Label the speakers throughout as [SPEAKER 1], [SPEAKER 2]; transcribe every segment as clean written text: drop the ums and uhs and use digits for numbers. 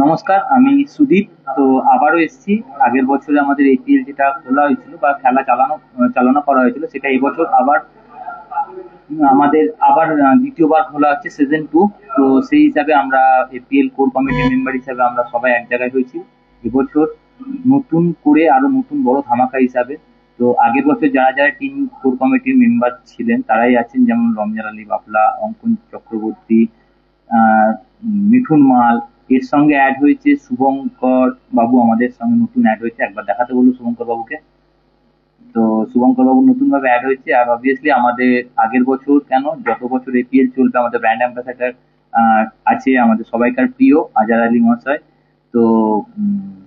[SPEAKER 1] নমস্কার, আমি সুদীপ। তো আবারও এসেছি। আগের বছরে আমাদের এপিএল যেটা খোলা হয়েছিল বা খেলা চালানো করা হয়েছিল, সেটা এবছর আবার আমাদের আবার দ্বিতীয়বার খোলা হচ্ছে সিজন 2। তো সেই হিসাবে আমরা এপিএল কোর কমিটির মেম্বার হিসাবে আমরা সবাই এক জায়গায় হয়েছি এবছর, নতুন করে আরো নতুন বড় ধামাকা হিসাবে। তো আগের বছর যারা যারা টিম কোর কমিটির মেম্বার ছিলেন তারাই আছেন, যেমন রমজান আলী বাবলা, অঙ্কন চক্রবর্তী, আহ মিঠুন মাল। এর সঙ্গে অ্যাড হয়েছে শুভঙ্কর বাবু, আমাদের সঙ্গে নতুন অ্যাড হয়েছে। একবার দেখাতে বলবো শুভঙ্কর বাবুকে। তো শুভঙ্কর বাবু নতুন ভাবে অ্যাড হয়েছে। আর অবভিয়াসলি আমাদের আগের বছর কেন, যত বছর এপিএল চলবে, আমাদের ব্র্যান্ড অ্যাম্বাসাডার আছে আমাদের সবাইকার প্রিয় আজার আলী মহাশয়। তো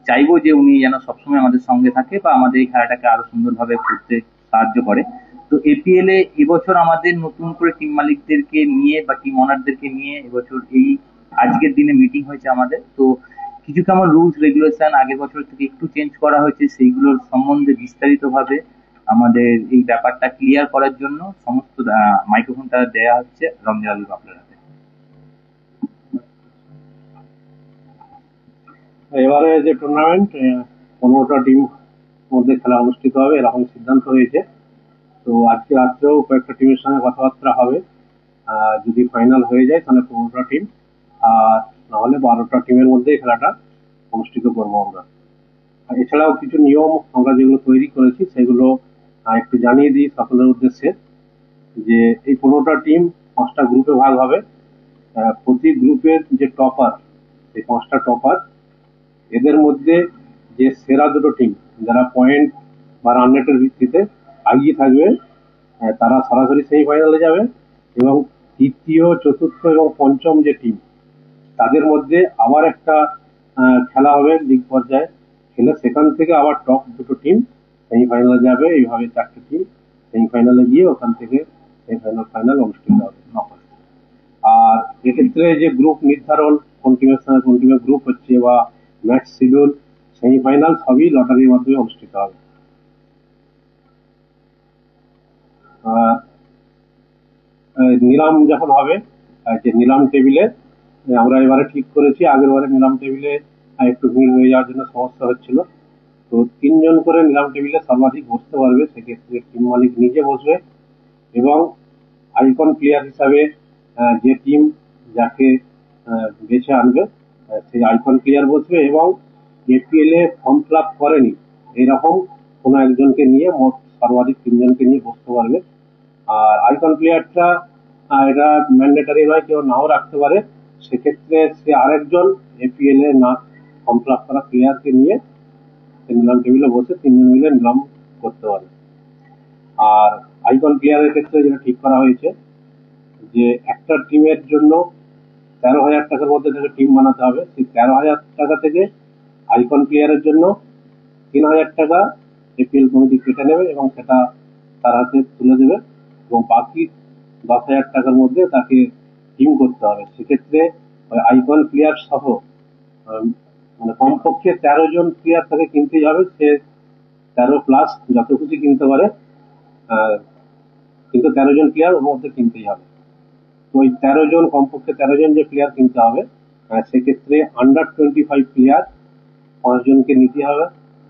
[SPEAKER 1] চাইবো যে উনি যেন সবসময় আমাদের সঙ্গে থাকে বা আমাদের এই খেলাটাকে আরো সুন্দরভাবে করতে সাহায্য করে। তো এপিএল এ এবছর আমাদের নতুন করে টিম মালিকদেরকে নিয়ে বা টিম ওনারদেরকে নিয়ে এবছর এই আজকের দিনে মিটিং হয়েছে আমাদের। তো কিছু কেমন রুলস রেগুলেশন আগের বছর থেকে একটু চেঞ্জ করা হয়েছে, সেইগুলোর সম্বন্ধে বিস্তারিত ভাবে আমাদের এই ব্যাপারটা ক্লিয়ার করার জন্য সমস্ত মাইক্রোফোনটা দেয়া হচ্ছে রমজান আলী বাবলার হাতে।
[SPEAKER 2] এবারে যে টুর্নামেন্ট 15টা টিম মধ্যে খেলা অনুষ্ঠিত হবে এরকম সিদ্ধান্ত হয়েছে। তো আজকে রাত্রেও কয়েকটা টিমের সঙ্গে কথাবার্তা হবে। যদি ফাইনাল হয়ে যায় তাহলে 15টা টিম, আর নাহলে 12টা টিমের মধ্যে খেলাটা অনুষ্ঠিত করবো আমরা। আর এছাড়াও কিছু নিয়ম আমরা যেগুলো তৈরি করেছি সেগুলো একটু জানিয়ে দিই সকলের উদ্দেশ্যে। যে এই 15টা টিম 5টা গ্রুপে ভাগ হবে। প্রতি গ্রুপের যে টপার, এই 5টা টপার, এদের মধ্যে যে সেরা দুটো টিম যারা পয়েন্ট বা রান রেটের ভিত্তিতে এগিয়ে থাকবে, তারা সরাসরি সেমিফাইনালে যাবে। এবং তৃতীয়, চতুর্থ এবং পঞ্চম যে টিম, তাদের মধ্যে আবার একটা খেলা হবে লিগ পর্যায়ে। খেলে সেখান থেকে আবার টপ দুটো টিম সেমিফাইনালে যাবে। এইভাবে 4টে টিম সেমিফাইনালে গিয়ে ওখান থেকে সেমিফাইনাল ফাইনাল অনুষ্ঠিত হবে। আর এক্ষেত্রে যে গ্রুপ নির্ধারণ, কোন টিমের সঙ্গে কোন টিমের গ্রুপ হচ্ছে বা ম্যাচ শিডিউল, সেমিফাইনাল সবই লটারির মাধ্যমে অনুষ্ঠিত হবে। আহ, নিলাম যখন হবে, যে নিলাম টেবিলে আমরা এবারে ঠিক করেছি, আগের বারে নিলাম টেবিলে একটু ভিড় হয়ে যাওয়ার জন্য সমস্যা হচ্ছিল। তো 3জন করে নিলাম টেবিলে সর্বাধিক বসতে পারবে, সেক্ষেত্রে টিম মালিক নিজে বসবে। এবং আইকন প্লেয়ার হিসাবে যে টিম যাকে বেছে আনবে, সেই আইকন প্লেয়ার বসবে। এবং এপিএল এ ফর্ম ফিল আপ করেনি এরকম কোনো একজনকে নিয়ে, মোট সর্বাধিক 3জনকে নিয়ে বসতে পারবে। আর আইকন প্লেয়ারটা এটা ম্যান্ডেটারি নয়, কেউ নাও রাখতে পারে। সেক্ষেত্রে সে আরেকজন এপিএল এ না ফর্ম ফিল আপ করা প্লেয়ারকে নিয়ে নিলাম টেবিলে বসে 3জন মিলে নিলাম করতে পারে। আর আইকন প্লেয়ারের ক্ষেত্রে যেটা ঠিক করা হয়েছে, যে একটা টিমের জন্য 13,000 টাকার মধ্যে থেকে টিম বানাতে হবে। সেই 13,000 টাকা থেকে আইকন প্লেয়ারের জন্য 3,000 টাকা এপিএল কমিটি কেটে নেবে এবং সেটা তার হাতে তুলে দেবে। এবং বাকি 10,000 টাকার মধ্যে তাকে টিম করতে হবে। সেক্ষেত্রে আইকন প্লেয়ার সহ মানে কমপক্ষে 13জন প্লেয়ার তাকে কিনতেই হবে। সে 13 প্লাস যত খুশি কিনতে পারে, কিন্তু 13জন প্লেয়ার ওর মধ্যে কিনতেই হবে। তো ওই 13জন, কমপক্ষে 13জন যে প্লেয়ার কিনতে হবে, সেক্ষেত্রে আন্ডার 25 প্লেয়ার 5জনকে নিতে হবে।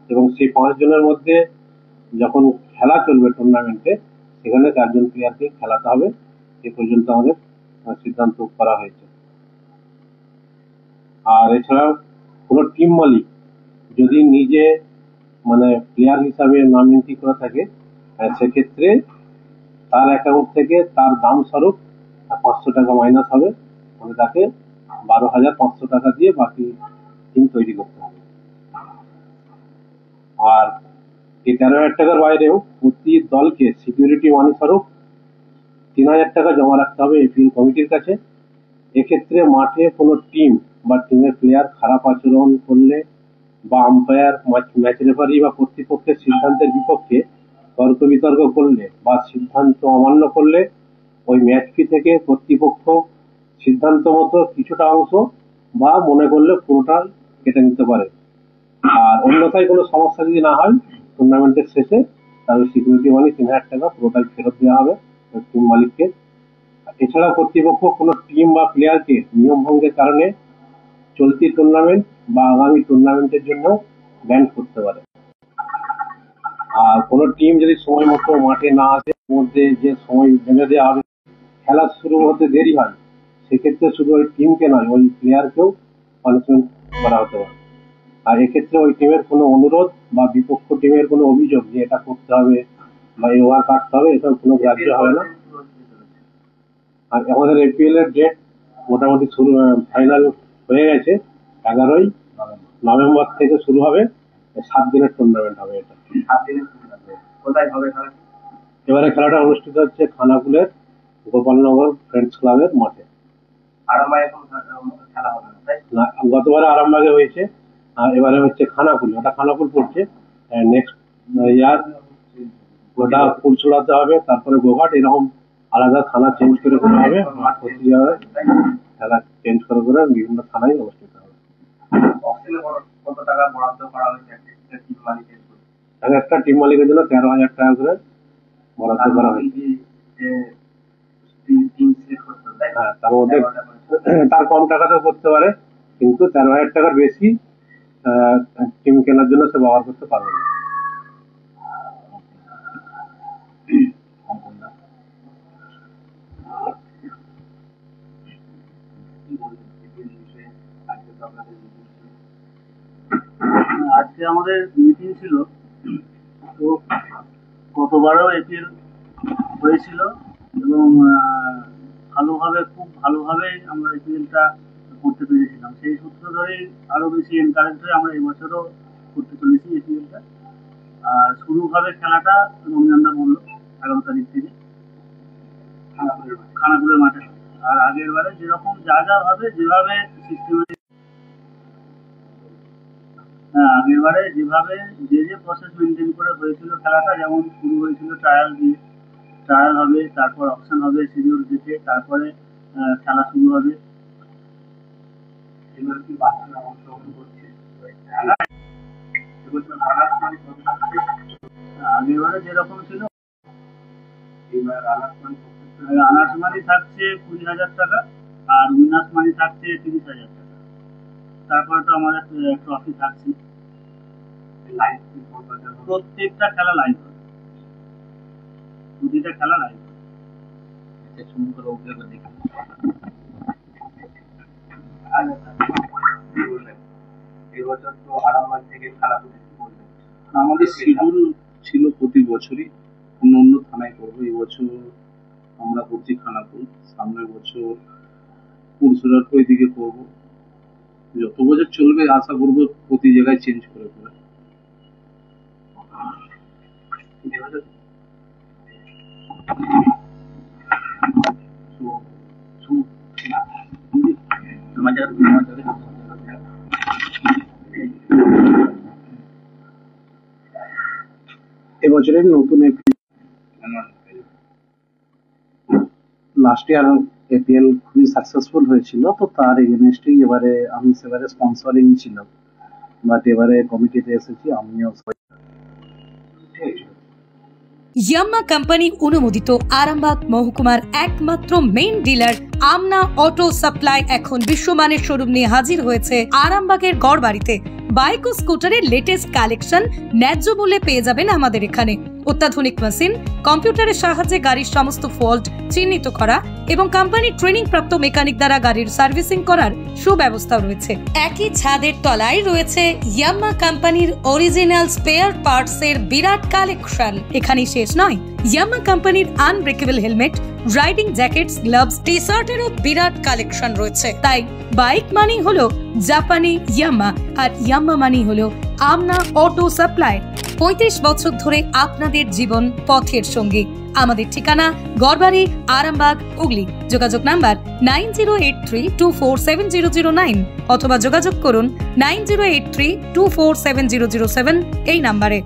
[SPEAKER 2] এবং সেই 5জনের মধ্যে যখন খেলা চলবে টুর্নামেন্টে, সেখানে 4জন প্লেয়ারকে খেলাতে হবে। এ পর্যন্ত আমাদের সিদ্ধান্ত করা হয়েছে। আর এছাড়াও কোনো টিম মালিক যদি নিজে মানে প্লেয়ার হিসাবে নাম এন্ট্রি করে থাকে, সেক্ষেত্রে তার অ্যাকাউন্ট থেকে তার দাম স্বরূপ 500 টাকা মাইনাস হবে। মানে তাকে 12,500 টাকা দিয়ে বাকি টিম তৈরি করতে হবে। আর এই 13,000 টাকার বাইরেও প্রতি দলকে সিকিউরিটি মানি স্বরূপ 3,000 টাকা জমা রাখতে হবে এপিএল কমিটির কাছে। এক্ষেত্রে মাঠে কোনো টিম বা টিমের প্লেয়ার খারাপ আচরণ করলে বা আম্পায়ার, ম্যাচ রেফারি বা কর্তৃপক্ষের সিদ্ধান্তের বিপক্ষে তর্ক বিতর্ক করলে বা সিদ্ধান্ত অমান্য করলে, ওই ম্যাচ ফি থেকে কর্তৃপক্ষ সিদ্ধান্ত মতো কিছুটা অংশ বা মনে করলে পুরোটাই কেটে নিতে পারে। আর অন্যথায় কোনো সমস্যা যদি না হয়, টুর্নামেন্টের শেষে তাহলে সিকিউরিটি মানি 3,000 টাকা পুরোটাই ফেরত দেওয়া হবে টিম মালিককে। এছাড়া কর্তৃপক্ষ কোনো টিম বা প্লেয়ারকে নিয়ম ভঙ্গের কারণে চলতি টুর্নামেন্ট বা আগামী টুর্নামেন্টের জন্য ব্যান করতে পারে। আর কোনো টিম যদি সময় মতো মাঠে না আসে, মধ্যে যে সময় বেঁধে দেওয়া হবে, খেলা শুরু হতে দেরি হয়, সেক্ষেত্রে শুধু ওই টিমকে নয়, ওই প্লেয়ারকেও পানিশমেন্ট করা হতে পারে। আর এক্ষেত্রে ওই টিমের কোনো অনুরোধ বা বিপক্ষ টিমের কোনো অভিযোগ যে এটা করতে হবে বা এই ওভার কাটতে হবে, এসব কোনো গ্রাহ্য হবে না। আর আমাদের এপিএল এর ডেট মোটামুটি শুরু, ফাইনাল হয়ে গেছে। 11ই নভেম্বর থেকে শুরু হবে, 7 দিনের টুর্নামেন্ট হবে এটা।
[SPEAKER 1] কোথায় হবে খেলা?
[SPEAKER 2] এবারে খেলাটা অনুষ্ঠিত হচ্ছে খানাকুলের গোপালনগর ফ্রেন্ডস ক্লাবের মাঠে।
[SPEAKER 1] আরামবাগে খেলা হবে
[SPEAKER 2] না, গতবারে আরামবাগে হয়েছে, আর এবারে হচ্ছে খানাকুল। ওটা খানাকুল পড়ছে। নেক্সট ইয়ার ওটা ফুলছড়াতে হবে, তারপরে গোঘাট, এরকম আলাদা থানা চেঞ্জ করে করা হবে, মাঠ করতে হবে, খেলা চেঞ্জ করে করে বিভিন্ন থানায় অনুষ্ঠিত হবে।
[SPEAKER 1] কত টাকা বরাদ্দ করা হয়েছে
[SPEAKER 2] একটা টিম মালিকের জন্য 13,000 টাকা করে বরাদ্দ করা হয়েছে। হ্যাঁ, তার মধ্যে তার কম টাকাতেও করতে পারে, কিন্তু 13,000 টাকার বেশি টিম কেনার জন্য সে ব্যবহার করতে পারবে না।
[SPEAKER 3] আজকে আমাদের মিটিং ছিল, তো গতবারও এপিএল হয়েছিল এবং খুব ভালোভাবে আমরা এপিএলটা করতে পেরেছিলাম। সেই সূত্র ধরেই আরো বেশি এনকারেজ হয়ে আমরা এবছরও করতে চলেছি এপিএলটা। আর শুরু হবে খেলাটা রমজানদা বললো 11 তারিখ থেকে খানাকুলের মাঠে। আর আগের বারে যেরকম যা হবে, যেভাবে সিস্টেমেটিক, আগের বারে যেভাবে যে প্রসেস মেনটেন করে হয়েছিল খেলাটা, যেমন শুরু হয়েছিল ট্রায়াল দিয়ে, ট্রায়াল হবে, তারপর অপশন হবে, শিডিউল দেখে তারপরে খেলা শুরু হবে। এবার কি বাচ্চারা অংশগ্রহণ করছে? আগের বারে যেরকম ছিল, এবার আনার্স মানি থাকছে 20,000 টাকা, আর উইনার্স মানি থাকছে 30,000 টাকা। তারপরে তো আমাদের ট্রফি থাকছে। প্রত্যেকটা খেলা লাইভ হবে, প্রতিটা খেলা লাইভ হবে।
[SPEAKER 1] এবছর তো আরামবাগ থেকে খেলা বলবেন?
[SPEAKER 4] আমাদের শিডিউল ছিল প্রতি বছরই অন্য অন্য থানায় করবো। এবছর আমরা করছি খানাকুল, সামনের বছর পুরসুরার ওইদিকে করবো। যত বছর চলবে আশা করবো প্রতি জায়গায় চেঞ্জ করে করে।
[SPEAKER 5] এবছরের নতুন লাস্ট ইয়ার এপিএল খুবই সাকসেসফুল হয়েছিল, তো তার এগেনস্টেই এবারে আমি সেবারে স্পন্সরিং ছিল, বাট এবারে কমিটিতে এসেছি আমিও।
[SPEAKER 6] ইয়াম্মা কোম্পানি অনুমোদিত আরামবাগ মহকুমার একমাত্র মেইন ডিলার আমনা অটো সাপ্লাই এখন বিশ্বমানের শোরুম নিয়ে হাজির হয়েছে আরামবাগের গড়বাড়িতে। বাইক ও স্কুটারের লেটেস্ট কালেকশন ন্যায্য মূল্যে পেয়ে যাবেন আমাদের এখানে। অত্যাধুনিক মেশিন, কম্পিউটারের সাহায্যে গাড়ির সমস্ত ফল্ট চিহ্নিত করা এবং কোম্পানির ট্রেনিং প্রাপ্ত মেকানিক দ্বারা গাড়ির সার্ভিসিং করার সুব্যবস্থা রয়েছে। একই ছাদের তলায় রয়েছে ইয়াম্মা কোম্পানির অরিজিনাল স্পেয়ার পার্টস এর বিরাট কালেকশন। এখানেই শেষ নয়, ইয়াম্মা কোম্পানির unbreakable helmet, riding jackets, gloves, টি শার্টেরও বিরাট কালেকশন রয়েছে। তাই বাইক মানি হলো জাপানি ইয়াম্মা, আর ইয়াম্মা মানি হলো আমনা অটো সাপ্লাই। 35 বছর ধরে আপনাদের জীবন পথের সঙ্গী। আমাদের ঠিকানা গড়বাড়ি, আরামবাগ, হুগলি। যোগাযোগ নাম্বার 9083247009 অথবা যোগাযোগ করুন 9083247007 এই নাম্বারে।